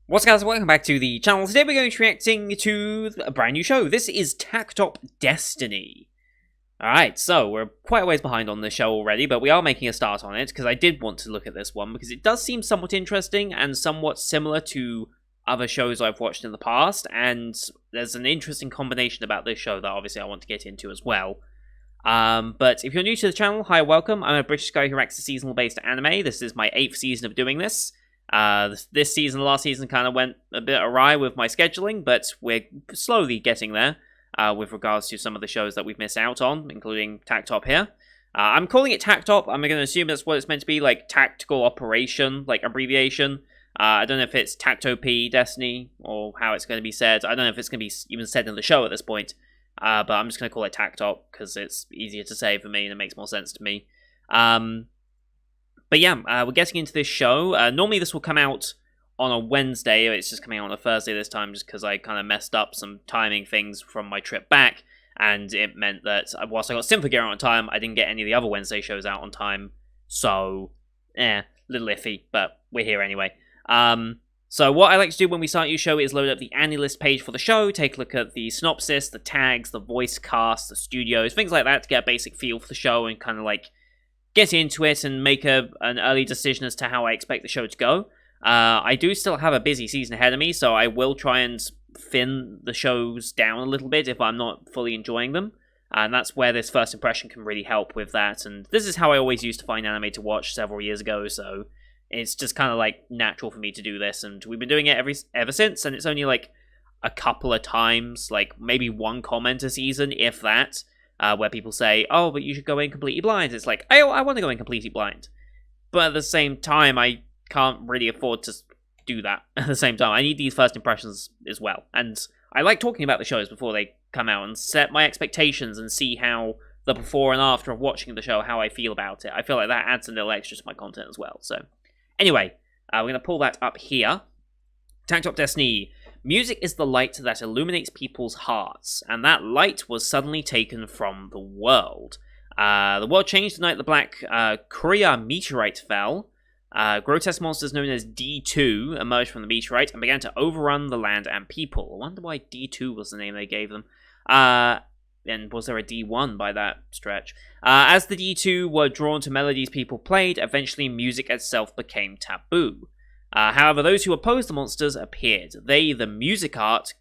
What's up, guys? Welcome back to the channel. Today we're going to be reacting to a brand new show. This is op.Destiny. Alright, so we're quite a ways behind on the show already, but we are making a start on it, because I did want to look at this one, because it does seem somewhat interesting and somewhat similar to other shows I've watched in the past, and there's an interesting combination about this show that obviously I want to get into as well. But if you're new to the channel, hi, welcome. I'm a British guy who reacts to seasonal-based anime. This is my 8th season of doing this. This season, last season, kind of went a bit awry with my scheduling, but we're slowly getting there with regards to some of the shows that we've missed out on, including Takt here. I'm calling it Takt. I'm going to assume that's what it's meant to be, like tactical operation, like abbreviation. I don't know if it's takt op.Destiny or how it's going to be said. I don't know if it's going to be even said in the show at this point, but I'm just going to call it Takt because it's easier to say for me and it makes more sense to me. But yeah, we're getting into this show. Normally this will come out on a Wednesday. It's just coming out on a Thursday this time just because I kind of messed up some timing things from my trip back. And it meant that whilst I got Symphogear out on time, I didn't get any of the other Wednesday shows out on time. So, little iffy, but we're here anyway. So what I like to do when we start a new show is load up the AniList page for the show, take a look at the synopsis, the tags, the voice cast, the studios, things like that to get a basic feel for the show and kind of like get into it and make an early decision as to how I expect the show to go. I do still have a busy season ahead of me, so I will try and thin the shows down a little bit if I'm not fully enjoying them. And that's where this first impression can really help with that. And this is how I always used to find anime to watch several years ago, so it's just kind of like natural for me to do this. And we've been doing it ever since, and it's only like a couple of times, like maybe one comment a season, if that. Where people say, oh, but you should go in completely blind. It's like, I want to go in completely blind. But at the same time, I can't really afford to do that at the same time. I need these first impressions as well. And I like talking about the shows before they come out and set my expectations and see how the before and after of watching the show, how I feel about it. I feel like that adds a little extra to my content as well. So anyway, we're going to pull that up here. Takt op.Destiny. Music is the light that illuminates people's hearts, and that light was suddenly taken from the world. The world changed the night the black Kuria meteorite fell. Grotesque monsters known as D2 emerged from the meteorite and began to overrun the land and people. I wonder why D2 was the name they gave them. And was there a D1 by that stretch? As the D2 were drawn to melodies people played, eventually music itself became taboo. However, those who opposed the monsters appeared. They, the music art,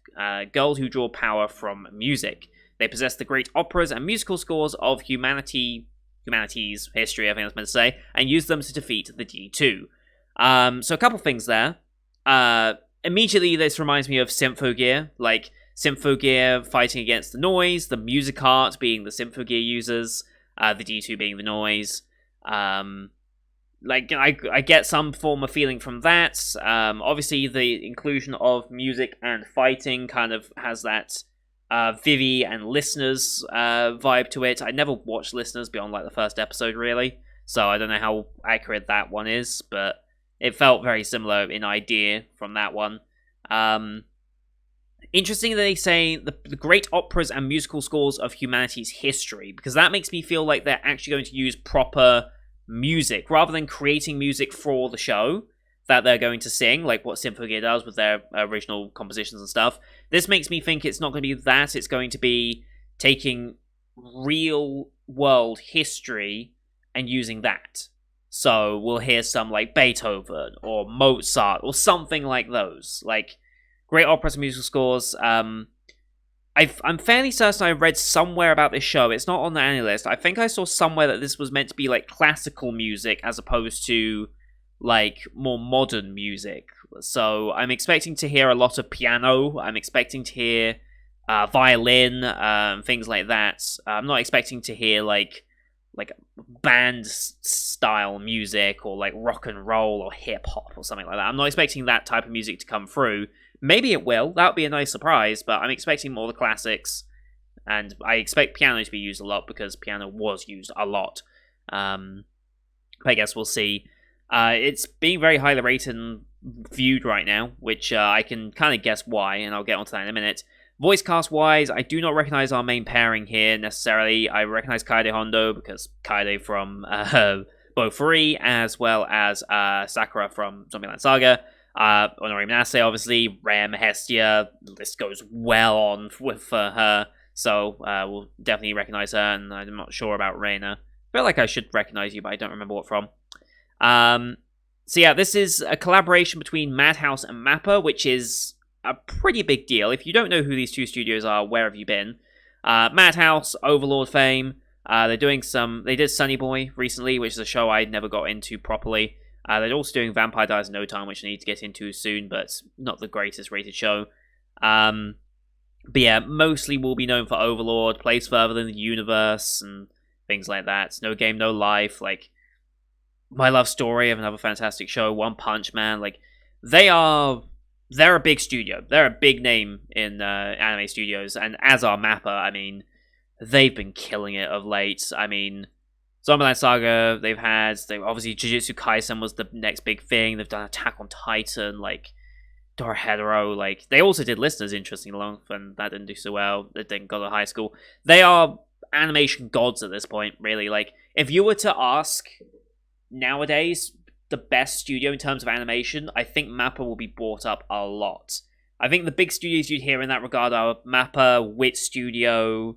girls who draw power from music. They possess the great operas and musical scores of humanity's history, I think I was meant to say, and use them to defeat the D2. So a couple things there. Immediately, this reminds me of Symphogear, like Symphogear fighting against the noise, the music art being the Symphogear users, the D2 being the noise. Like, I get some form of feeling from that. Obviously, the inclusion of music and fighting kind of has that Vivi and Listeners vibe to it. I never watched Listeners beyond, like, the first episode, really. So I don't know how accurate that one is, but it felt very similar in idea from that one. Interesting that they say the great operas and musical scores of humanity's history, because that makes me feel like they're actually going to use proper music rather than creating music for the show that they're going to sing, like what Symphogear does with their original compositions and stuff. This makes me think it's not going to be that. It's going to be taking real world history and using that. So we'll hear some like Beethoven or Mozart or something like those, like great operas and musical scores. I'm fairly certain I read somewhere about this show. It's not on the AniList. I think I saw somewhere that this was meant to be like classical music as opposed to like more modern music. So I'm expecting to hear a lot of piano. I'm expecting to hear violin, things like that. I'm not expecting to hear like band style music or like rock and roll or hip hop or something like that. I'm not expecting that type of music to come through. Maybe it will. That would be a nice surprise, but I'm expecting more of the classics, and I expect piano to be used a lot because piano was used a lot. But I guess we'll see. It's being very highly rated and viewed right now, which I can kind of guess why, and I'll get onto that in a minute. Voice cast-wise, I do not recognize our main pairing here necessarily. I recognize Kaede Hondo because Kaede from Bo 3, as well as Sakura from Zombieland Saga. Honorary Manasseh, obviously, Rem, Hestia, the list goes well on with her, so we'll definitely recognize her, and I'm not sure about Reyna. I feel like I should recognize you, but I don't remember what from. So yeah, this is a collaboration between Madhouse and Mappa, which is a pretty big deal. If you don't know who these two studios are, where have you been? Madhouse, Overlord fame. They did Sunny Boy recently, which is a show I never got into properly. They're also doing Vampire Diaries in No Time, which I need to get into soon, but it's not the greatest rated show. But yeah, mostly will be known for Overlord, Plays Further Than the Universe, and things like that. No Game, No Life, like My Love Story, of another fantastic show, One Punch Man. Like, they're a big studio. They're a big name in anime studios, and as are Mappa. I mean, they've been killing it of late. I mean, Zombieland Saga, they obviously Jujutsu Kaisen was the next big thing. They've done Attack on Titan, like Dorohedoro, like they also did Listeners, interestingly enough, and that didn't do so well. They didn't go to high school. They are animation gods at this point, really. Like, if you were to ask nowadays the best studio in terms of animation, I think Mappa will be brought up a lot. I think the big studios you'd hear in that regard are Mappa, Wit Studio.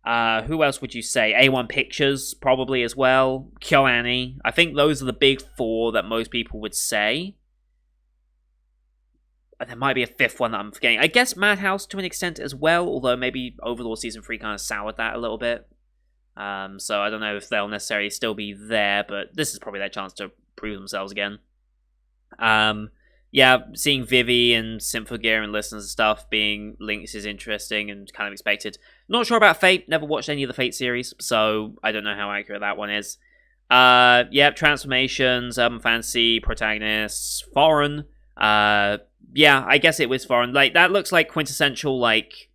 Who else would you say? A1 Pictures, probably as well. KyoAni. I think those are the big four that most people would say. There might be a fifth one that I'm forgetting. I guess Madhouse to an extent as well, although maybe Overlord Season 3 kind of soured that a little bit. So I don't know if they'll necessarily still be there, but this is probably their chance to prove themselves again. Yeah, seeing Vivi and Symphogear and Listeners and stuff being linked is interesting and kind of expected. Not sure about Fate, never watched any of the Fate series, so I don't know how accurate that one is. Yeah, Transformations, Urban Fantasy, Protagonists, Foreign. Yeah, I guess it was Foreign. Like, that looks like quintessential, like...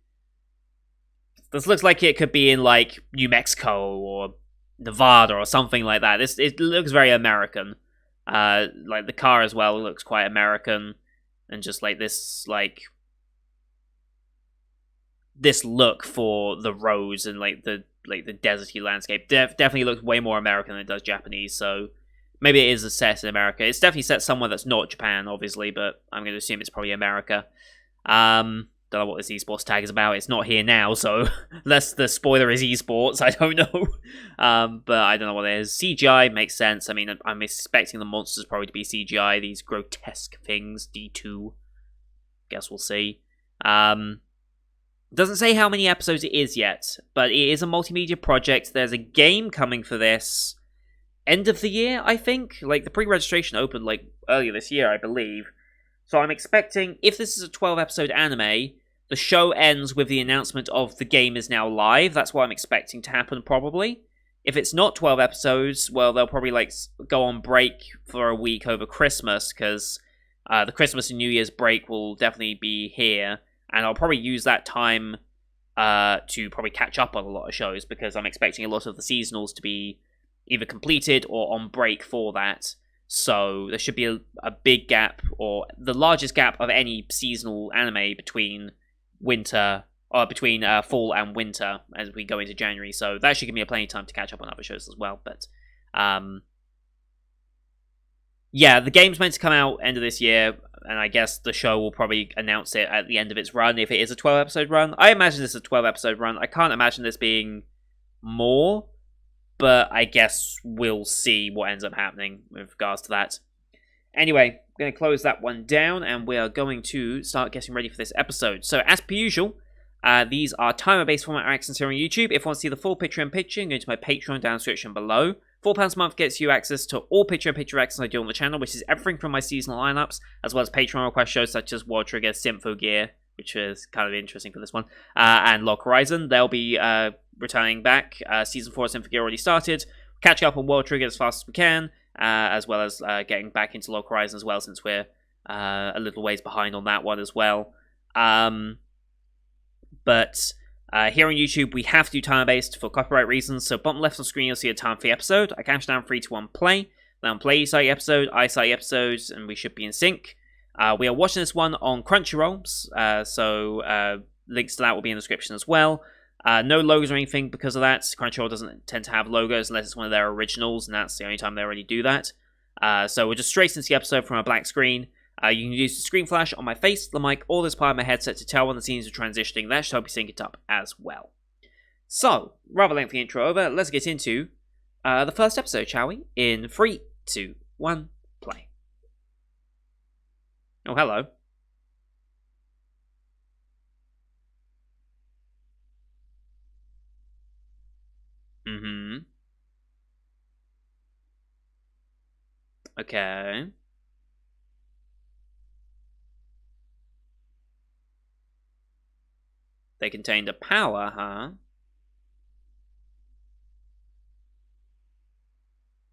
This looks like it could be in, like, New Mexico or Nevada or something like that. It looks very American. Like the car as well looks quite American, and just like this look for the roads and like the deserty landscape definitely looks way more American than it does Japanese. So maybe it is a set in America. It's definitely set somewhere that's not Japan, obviously, but I'm going to assume it's probably America. Don't know what this esports tag is about. It's not here now, so unless the spoiler is esports, I don't know. But I don't know what it is. CGI makes sense. I mean, I'm expecting the monsters probably to be CGI. These grotesque things. D2. Guess we'll see. Doesn't say how many episodes it is yet, but it is a multimedia project. There's a game coming for this end of the year, I think. Like, the pre-registration opened like earlier this year, I believe. So I'm expecting, if this is a 12-episode anime, the show ends with the announcement of the game is now live. That's what I'm expecting to happen, probably. If it's not 12 episodes, well, they'll probably like go on break for a week over Christmas, because the Christmas and New Year's break will definitely be here, and I'll probably use that time to probably catch up on a lot of shows, because I'm expecting a lot of the seasonals to be either completed or on break for that. So there should be a big gap, or the largest gap of any seasonal anime between fall and winter as we go into January. So that should give me plenty of time to catch up on other shows as well. But yeah, the game's meant to come out end of this year, and I guess the show will probably announce it at the end of its run if it is a 12-episode run. I imagine this is a 12-episode run. I can't imagine this being more, but I guess we'll see what ends up happening with regards to that. Anyway, I'm going to close that one down, and we are going to start getting ready for this episode. So, as per usual, these are timer-based format reactions here on YouTube. If you want to see the full picture-in-picture, go to my Patreon down in the description below. £4 a month gets you access to all picture-in-picture reactions I do on the channel, which is everything from my seasonal lineups, as well as Patreon request shows such as World Trigger, Symphogear, which is kind of interesting for this one, and Log Horizon. They'll be returning back. Season 4 of Symphogear already started. Catch up on World Trigger as fast as we can, as well as getting back into Log Horizon as well, since we're a little ways behind on that one as well. But here on YouTube, we have to do timer-based for copyright reasons, so bottom left of the screen you'll see a time for the episode. I count down 3, 2, 1, play. Then play each side episode, I side episodes, and we should be in sync. We are watching this one on Crunchyroll, so links to that will be in the description as well. No logos or anything because of that. Crunchyroll doesn't tend to have logos unless it's one of their originals, and that's the only time they already do that. So we're just straight into the episode from a black screen. You can use the screen flash on my face, the mic, or this part of my headset to tell when the scenes are transitioning. That should help you sync it up as well. So, rather lengthy intro over, let's get into the first episode, shall we? In 3, 2, 1, play. Oh, hello. Mm-hmm. Okay. They contained a power, huh?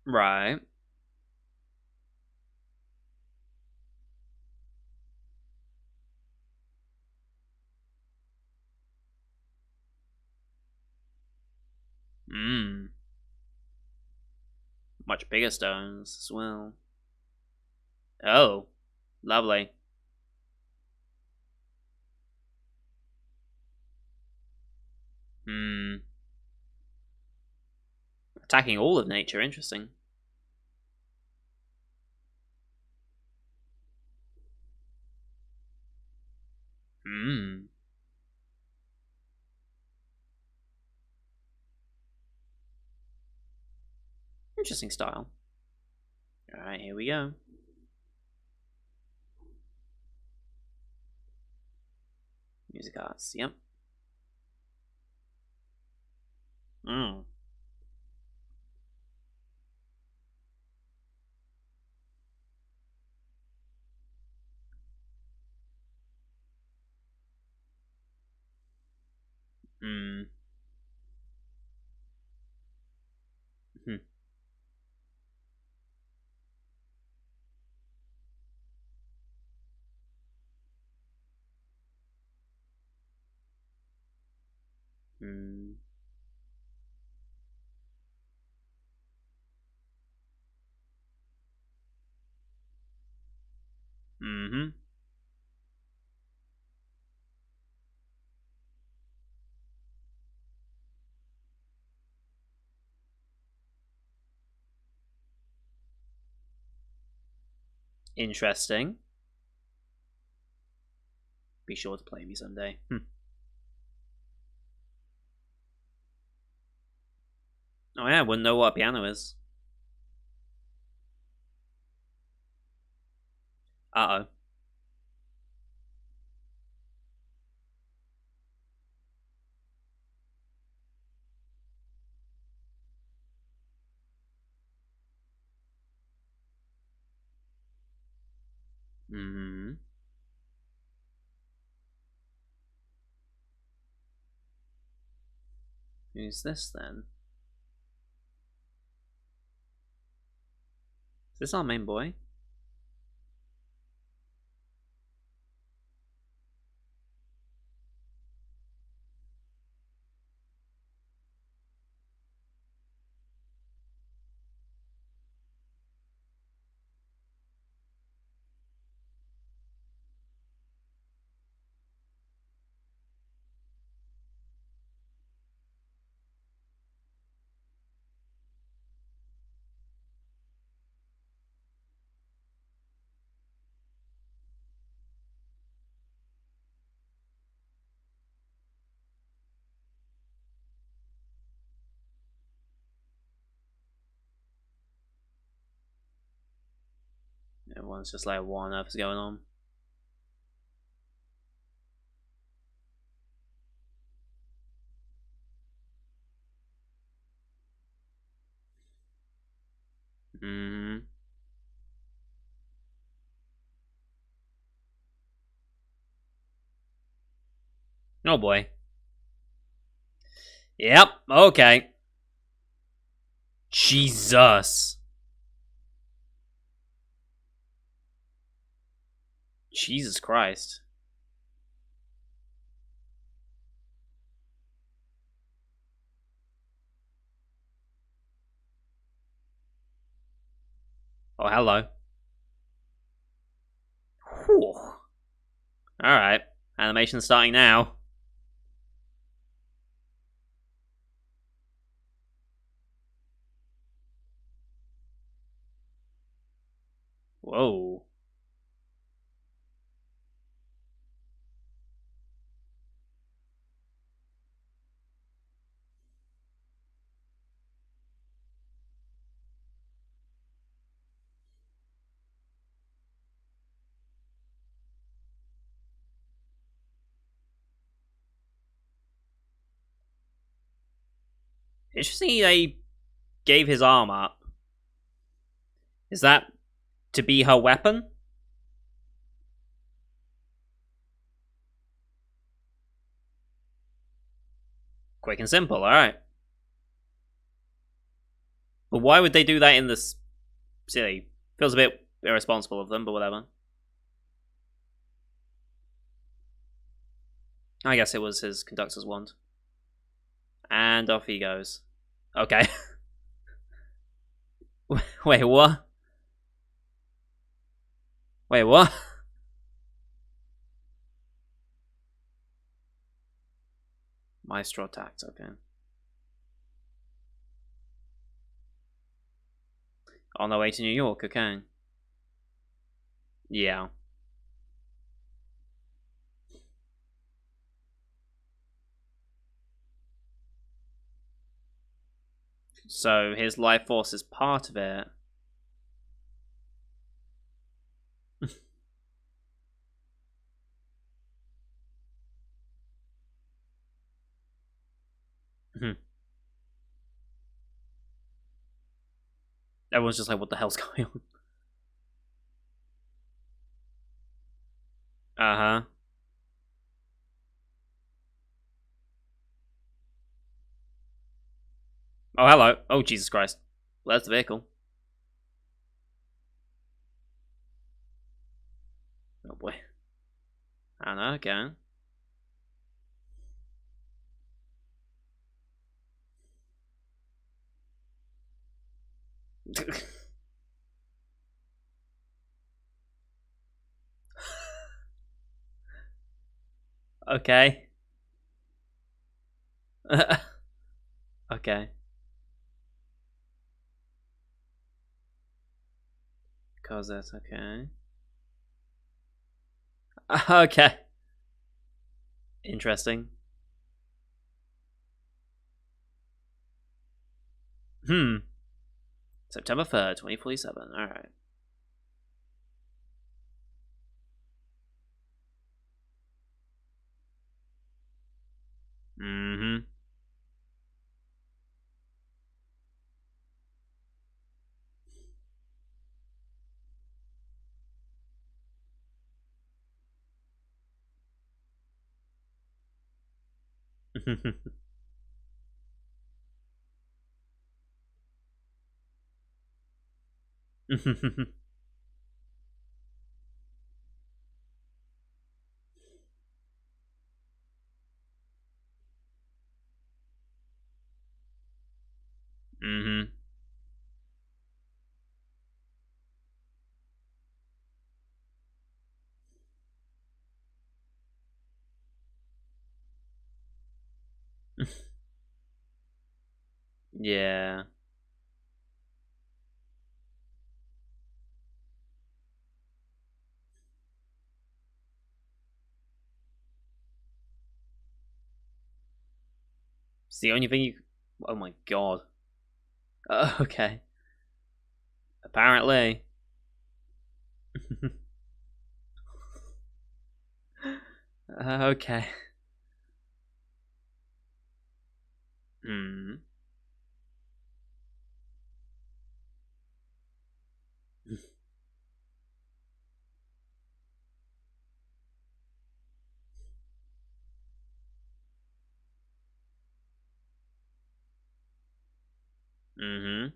Right. Mmm. Much bigger stones as well. Oh. Lovely. Hmm. Attacking all of nature, interesting. Hmm. Interesting style. Alright, here we go. Music arts, yep. Mm. Mm. Hmm. Hmm. Mm-hmm. Interesting. Be sure to play me someday. Oh yeah, wouldn't know what a piano is. Uh-oh. Mm-hmm. Who's this then? Is this our main boy? Everyone's just like, what on earth is going on? Mm-hmm. Oh boy. Yep, okay. Jesus. Jesus Christ. Oh, hello. Whew. Alright. Animation starting now. Whoa. Interesting they gave his arm up. Is that to be her weapon? Quick and simple, alright. But why would they do that in this city? Feels a bit irresponsible of them, but whatever. I guess it was his conductor's wand. And off he goes. Okay. Wait, what? Wait, what? Maestro takt, okay. On their way to New York, okay. Yeah. So his life force is part of it. Everyone's just like, what the hell's going on? Uh-huh. Oh, hello. Oh, Jesus Christ. Well, that's the vehicle. Oh, boy. I know, okay. Okay. Okay. Cause that's okay. Okay. Interesting. September 3rd, 2047. Alright. Mm-hmm. Mm-hmm. Yeah. It's the only thing you... Oh my god. Okay. Apparently. Okay. Hmm. Mm-hmm.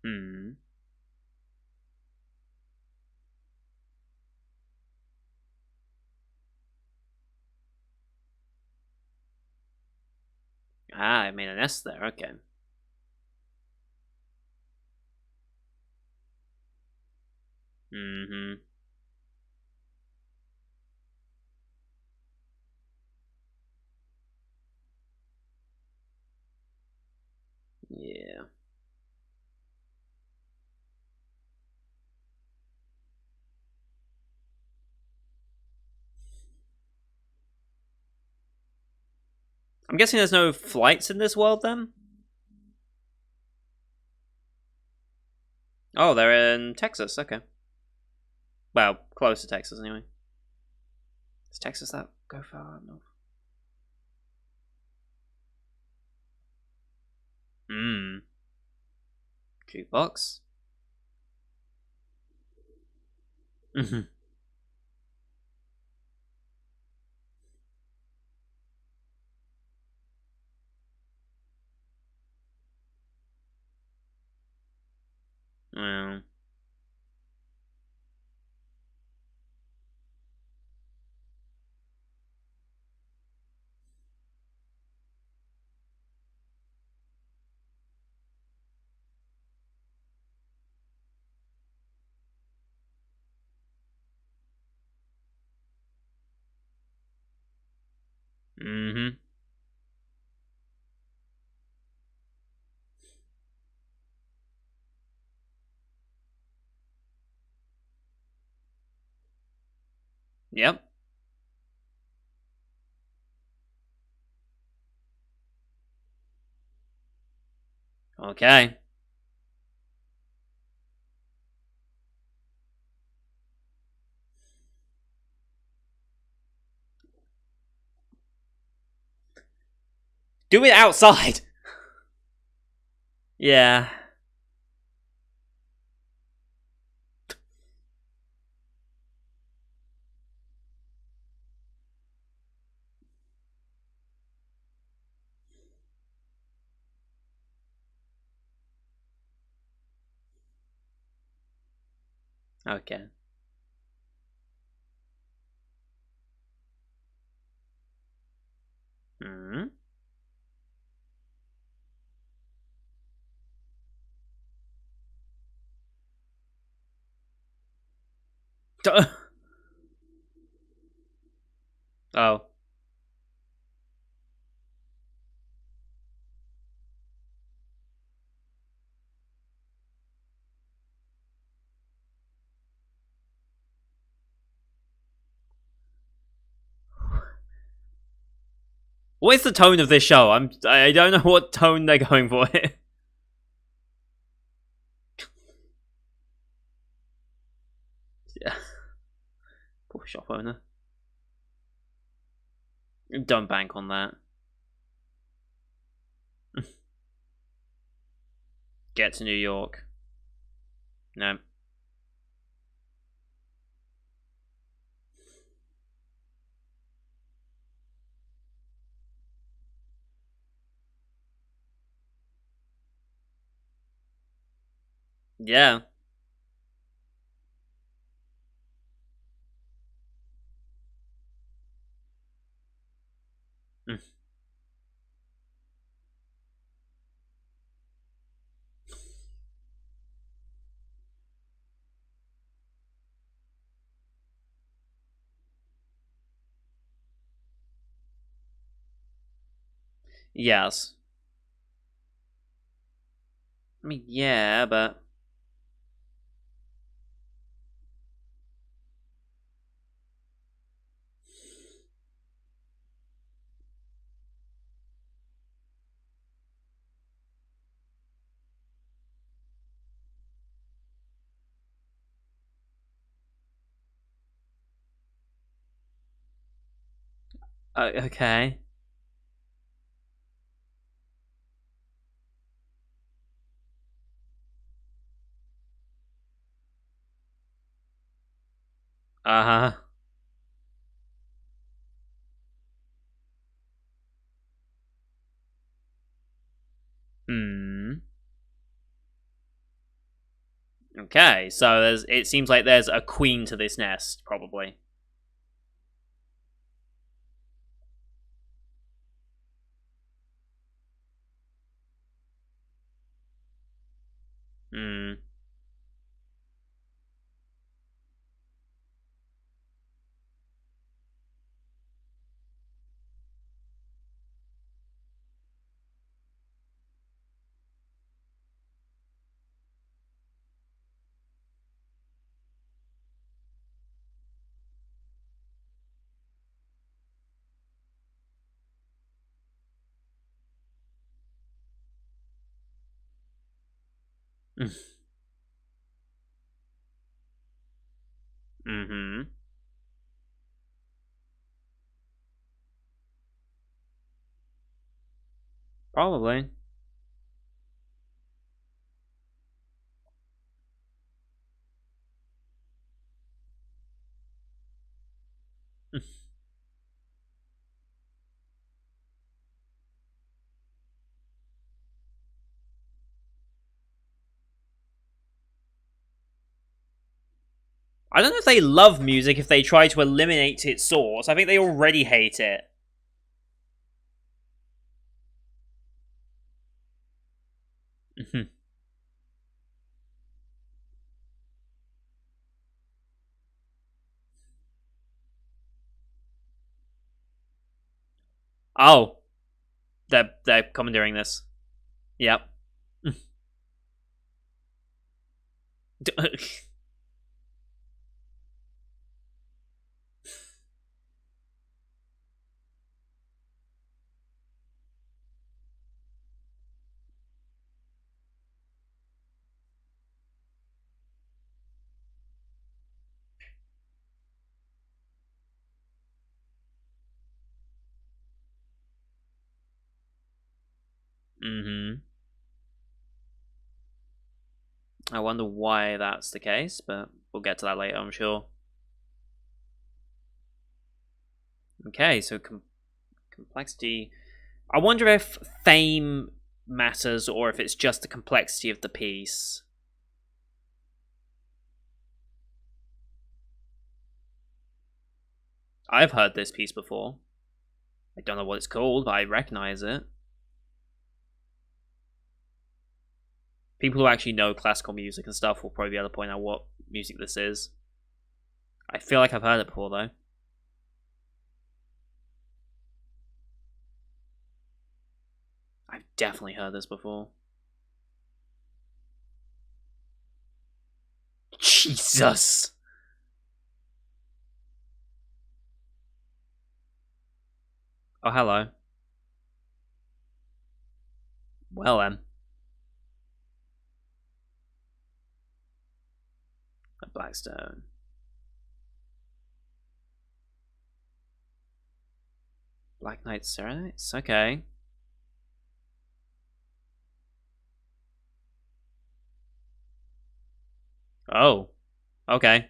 Hmm. Ah, I made an S there. Okay. Mm-hmm. Yeah. I'm guessing there's no flights in this world then? Oh, they're in Texas, okay. Well, close to Texas anyway. Is Texas that go far north? Hmm. Jukebox? Mhm. Well. Mm-hmm. Yep. Okay. Do it outside! Yeah. Okay. Hmm. Oh. What is the tone of this show? I don't know what tone they're going for here. Yeah. Poor shop owner. Don't bank on that. Get to New York. No. Yeah. Mm. Yes. I mean, yeah, but okay. Uh huh. Hmm. Okay, so it seems like there's a queen to this nest, probably. Hmm. Mm-hmm. Probably. I don't know if they love music if they try to eliminate its source. I think they already hate it. Oh, they're commandeering this. Yep. Mm-hmm. I wonder why that's the case, but we'll get to that later, I'm sure. Okay, so complexity. I wonder if fame matters or if it's just the complexity of the piece. I've heard this piece before. I don't know what it's called, but I recognize it. People who actually know classical music and stuff will probably be able to point out what music this is. I feel like I've heard it before, though. I've definitely heard this before. Jesus! Oh, hello. Well then. A Blackstone. Black Knight Serenades? Okay. Oh. Okay.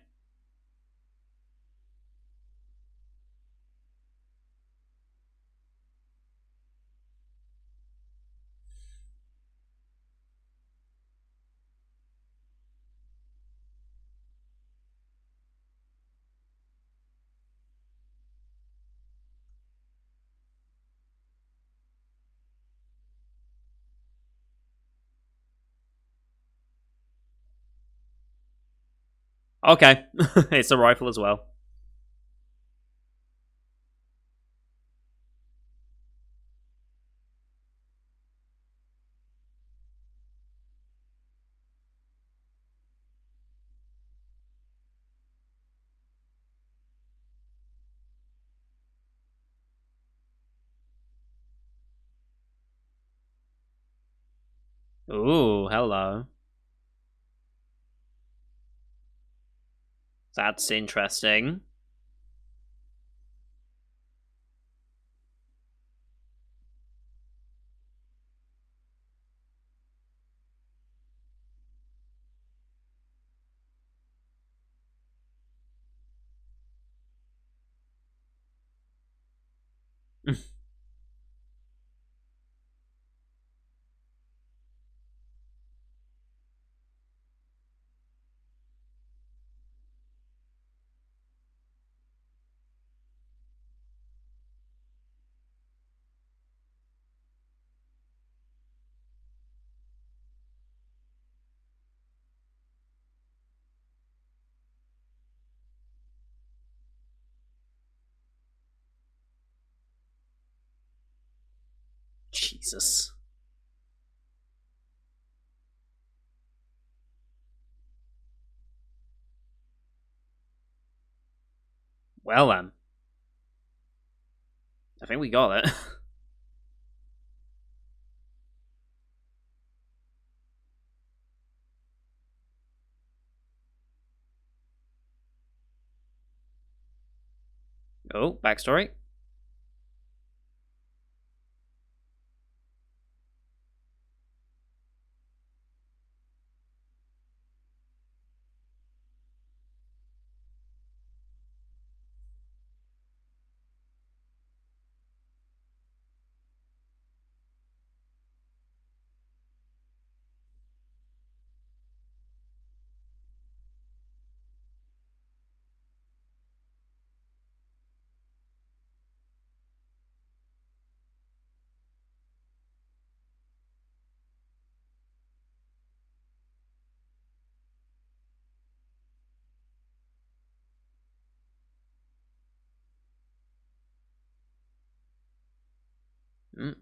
Okay. It's a rifle as well. Ooh, hello. That's interesting. Jesus. Well then. I think we got it. Oh, backstory.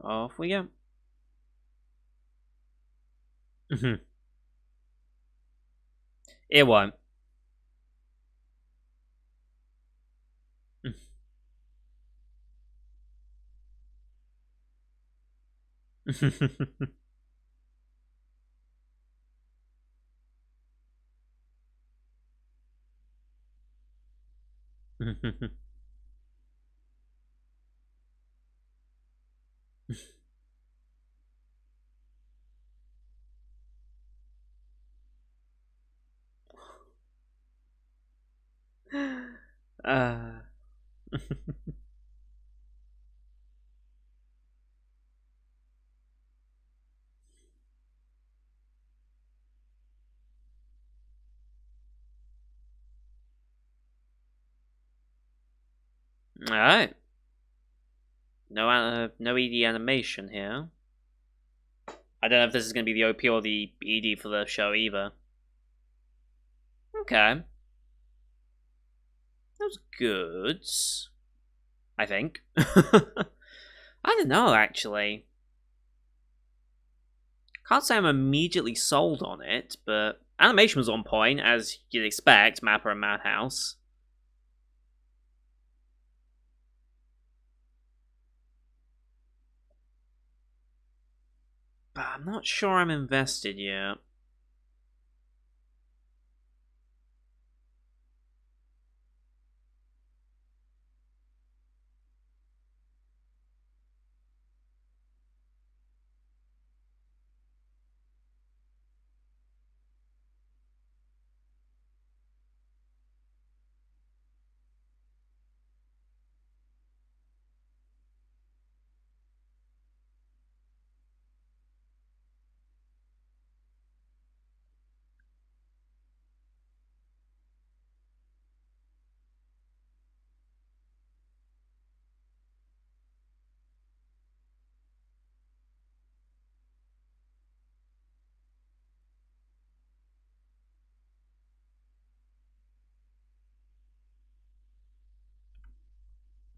Off we go. It won't. uh. Alright. No ED animation here. I don't know if this is going to be the OP or the ED for the show either. Okay. That was good. I think. I don't know, actually. Can't say I'm immediately sold on it, but animation was on point, as you'd expect, Mappa and Madhouse. But I'm not sure I'm invested yet.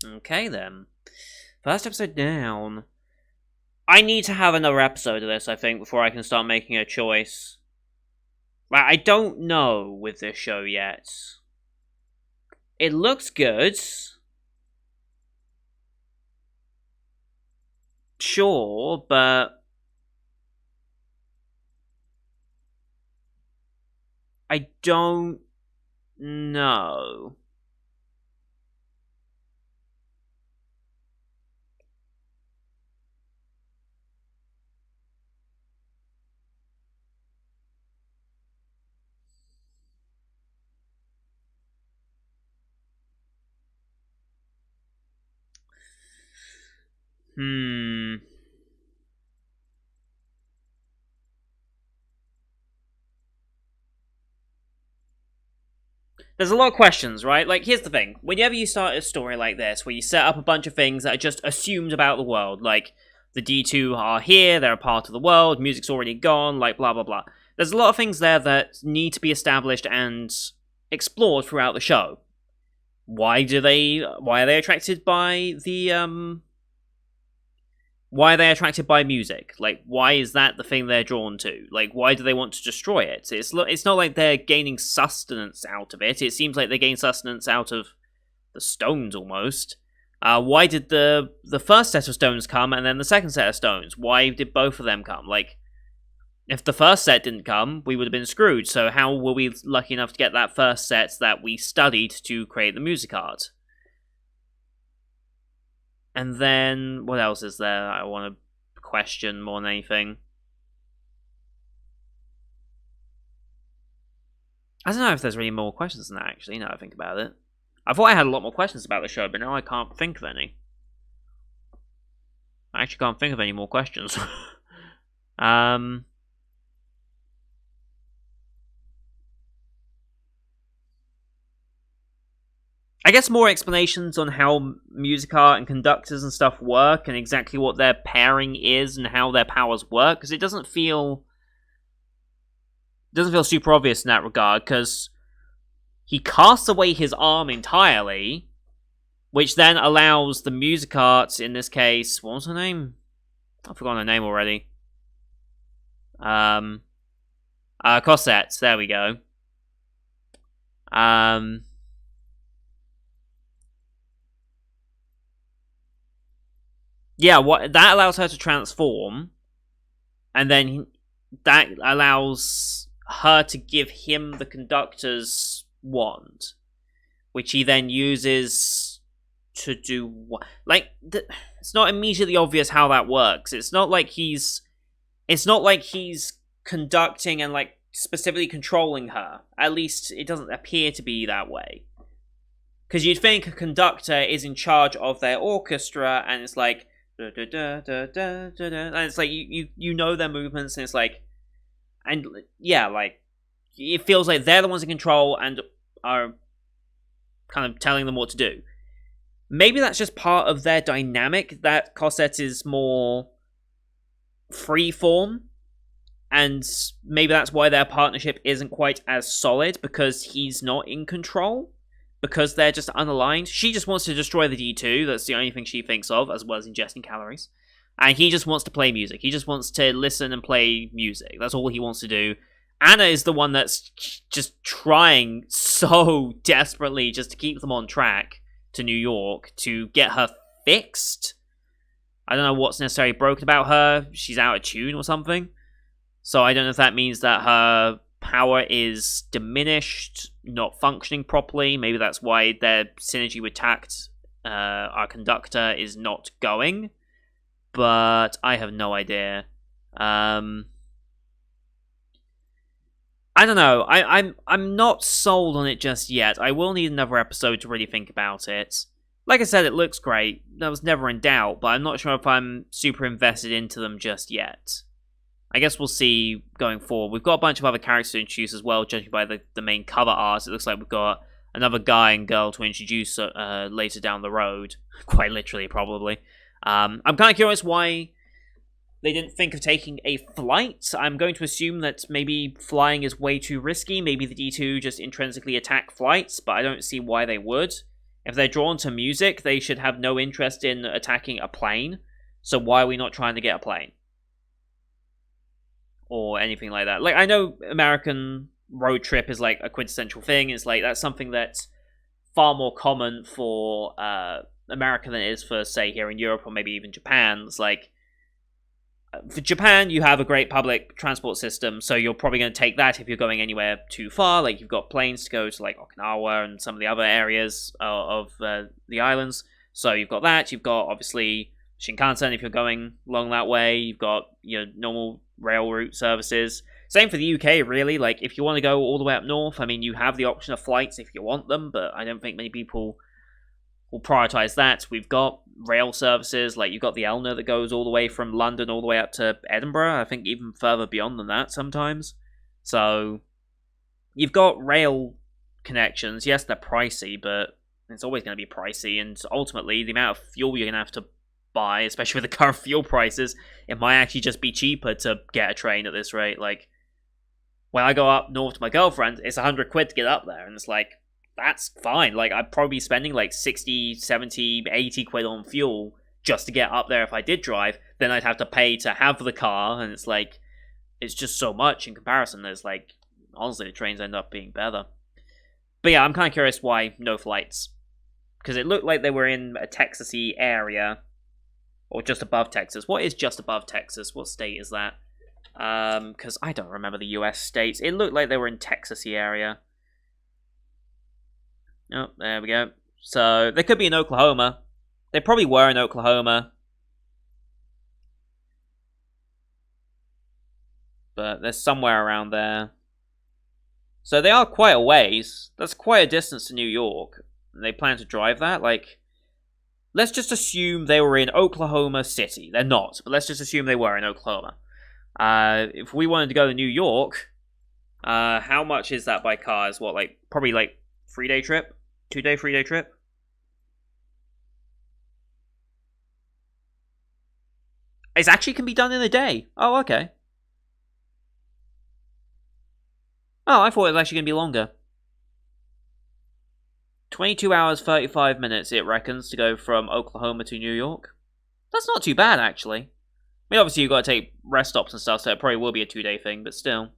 Okay then. First episode down. I need to have another episode of this, I think, before I can start making a choice. Like, I don't know with this show yet. It looks good. Sure, but I don't know. There's a lot of questions, right? Like, here's the thing. Whenever you start a story like this, where you set up a bunch of things that are just assumed about the world, like, the D2 are here, they're a part of the world, music's already gone, like, blah, blah, blah. There's a lot of things there that need to be established and explored throughout the show. Why are they attracted by why are they attracted by music? Like, why is that the thing they're drawn to? Like, why do they want to destroy it? It's not like they're gaining sustenance out of it. It seems like they gain sustenance out of the stones, almost. Why did the first set of stones come, and then the second set of stones? Why did both of them come? Like, if the first set didn't come, we would have been screwed. So how were we lucky enough to get that first set that we studied to create the music art? And then, what else is there I want to question more than anything? I don't know if there's really more questions than that, actually, now I think about it. I thought I had a lot more questions about the show, but now I can't think of any. I actually can't think of any more questions. I guess more explanations on how music art and conductors and stuff work and exactly what their pairing is and how their powers work, because it doesn't feel super obvious in that regard, because he casts away his arm entirely, which then allows the music art, in this case, what was her name? I've forgotten her name already. Cosette, there we go. Yeah, what that allows her to transform, and then that allows her to give him the conductor's wand, which he then uses to do what? Like, it's not immediately obvious how that works. It's not like he's conducting and like specifically controlling her. At least it doesn't appear to be that way. Because you'd think a conductor is in charge of their orchestra, and it's like, and it's like you know their movements, and it's like, and yeah, like it feels like they're the ones in control and are kind of telling them what to do. Maybe that's just part of their dynamic, that Cosette is more freeform, and maybe that's why their partnership isn't quite as solid, because he's not in control, because they're just unaligned. She just wants to destroy the D2, that's the only thing she thinks of, as well as ingesting calories. And he just wants to play music. He just wants to listen and play music. That's all he wants to do. Anna is the one that's just trying so desperately just to keep them on track to New York, to get her fixed. I don't know what's necessarily broken about her. She's out of tune or something. So I don't know if that means that her power is diminished, not functioning properly. Maybe that's why their synergy with Takt, our conductor, is not going. But I have no idea. I don't know. I'm not sold on it just yet. I will need another episode to really think about it. Like I said, it looks great. That was never in doubt, but I'm not sure if I'm super invested into them just yet. I guess we'll see going forward. We've got a bunch of other characters to introduce as well, judging by the main cover art. It looks like we've got another guy and girl to introduce later down the road. Quite literally, probably. I'm kind of curious why they didn't think of taking a flight. I'm going to assume that maybe flying is way too risky. Maybe the D2 just intrinsically attack flights, but I don't see why they would. If they're drawn to music, they should have no interest in attacking a plane. So why are we not trying to get a plane? Or anything like that. Like, I know American road trip is like a quintessential thing. It's like, that's something that's far more common for America than it is for, say, here in Europe or maybe even Japan. It's like, for Japan, you have a great public transport system, so you're probably going to take that if you're going anywhere too far. Like, you've got planes to go to, like, Okinawa and some of the other areas of the islands. So you've got that. You've got, obviously, Shinkansen if you're going along that way. You've got, normal rail route services. Same for the UK, really. Like, if you want to go all the way up north, I mean, you have the option of flights if you want them, but I don't think many people will prioritize that. We've got rail services, like you've got the Elna that goes all the way from London all the way up to Edinburgh, I think even further beyond than that sometimes. So you've got rail connections. Yes, they're pricey, but it's always going to be pricey, and ultimately the amount of fuel you're going to have to buy, especially with the current fuel prices, it might actually just be cheaper to get a train at this rate. Like, when I go up north to my girlfriend, it's 100 quid to get up there, and it's like, that's fine. Like, I'd probably be spending like 60, 70, 80 quid on fuel just to get up there if I did drive. Then I'd have to pay to have the car, and it's like, it's just so much in comparison. There's like, honestly, the trains end up being better. But yeah, I'm kind of curious why no flights. Because it looked like they were in a Texas-y area, or just above Texas. What is just above Texas? What state is that? Because I don't remember the US states. It looked like they were in Texas-y area. Oh, there we go. So, they could be in Oklahoma. They probably were in Oklahoma. But they're somewhere around there. So they are quite a ways. That's quite a distance to New York. And they plan to drive that? Like, let's just assume they were in Oklahoma City. They're not, but let's just assume they were in Oklahoma. If we wanted to go to New York, how much is that by car? Is what, like, probably like 3-day trip? 2-day, 3-day trip? It actually can be done in a day. Oh, okay. Oh, I thought it was actually going to be longer. 22 hours, 35 minutes, it reckons, to go from Oklahoma to New York. That's not too bad, actually. I mean, obviously, you've got to take rest stops and stuff, so it probably will be a 2-day thing, but still.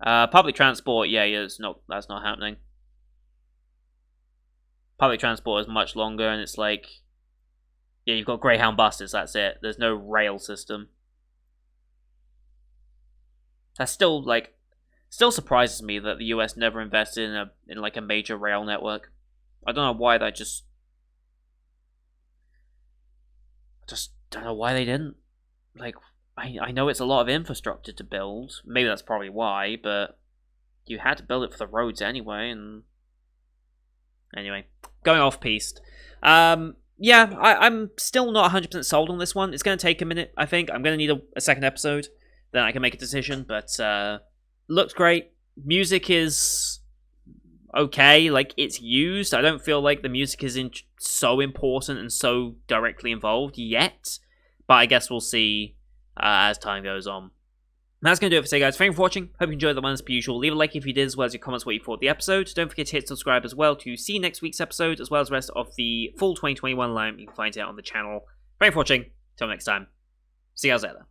Public transport, yeah, that's not happening. Public transport is much longer, and it's like... Yeah, you've got Greyhound buses, that's it. There's no rail system. That's still, like... Still surprises me that the US never invested in like a major rail network. I don't know why that just don't know why they didn't. Like, I know it's a lot of infrastructure to build. Maybe that's probably why, but you had to build it for the roads anyway. And anyway, going off piste. Yeah, I'm still not 100% sold on this one. It's going to take a minute, I think. I'm going to need a second episode. Then I can make a decision, but looks great. Music is okay. Like, it's used. I don't feel like the music is so important and so directly involved yet. But I guess we'll see as time goes on. That's going to do it for today, guys. Thank you for watching. Hope you enjoyed the one as per usual. Leave a like if you did, as well as your comments what you thought of the episode. Don't forget to hit subscribe as well to see next week's episode, as well as the rest of the full 2021 lineup. You can find it on the channel. Thank you for watching. Till next time. See you guys later.